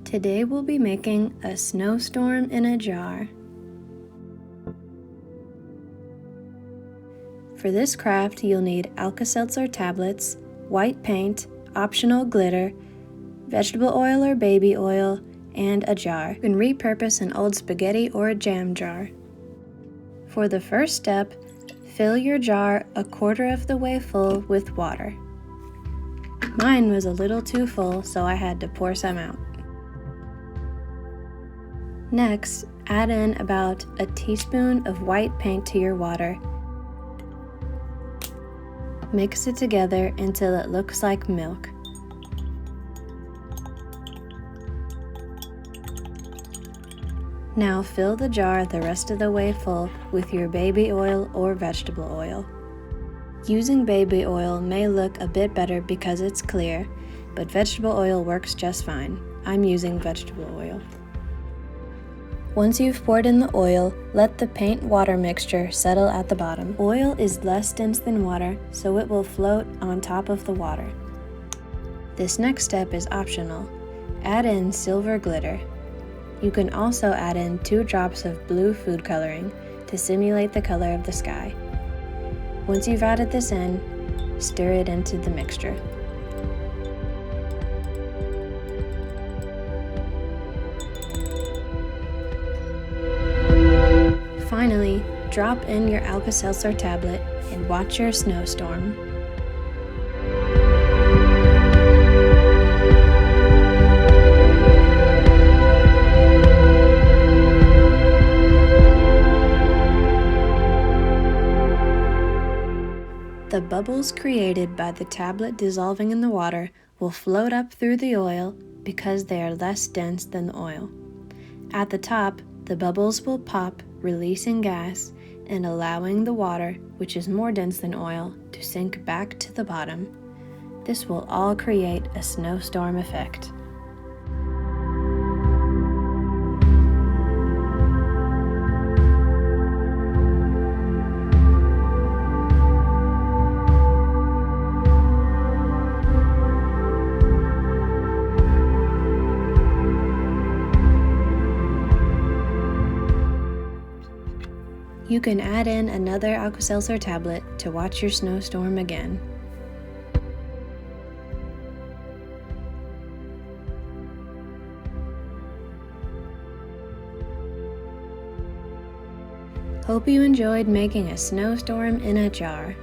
Today we'll be making a snowstorm in a jar. For this craft, you'll need Alka-Seltzer tablets, white paint, optional glitter, vegetable oil or baby oil, and a jar. You can repurpose an old spaghetti or a jam jar. For the first step, fill your jar a quarter of the way full with water. Mine was a little too full, so I had to pour some out. Next, add in about a teaspoon of white paint to your water. Mix it together until it looks like milk. Now fill the jar the rest of the way full with your baby oil or vegetable oil. Using baby oil may look a bit better because it's clear, but vegetable oil works just fine. I'm using vegetable oil. Once you've poured in the oil, let the paint-water mixture settle at the bottom. Oil is less dense than water, so it will float on top of the water. This next step is optional. Add in silver glitter. You can also add in 2 drops of blue food coloring to simulate the color of the sky. Once you've added this in, stir it into the mixture. Finally, drop in your Alka-Seltzer tablet and watch your snowstorm. The bubbles created by the tablet dissolving in the water will float up through the oil because they are less dense than the oil. At the top, the bubbles will pop, releasing gas and allowing the water, which is more dense than oil, to sink back to the bottom. This will all create a snowstorm effect. You can add in another Alka-Seltzer tablet to watch your snowstorm again. Hope you enjoyed making a snowstorm in a jar.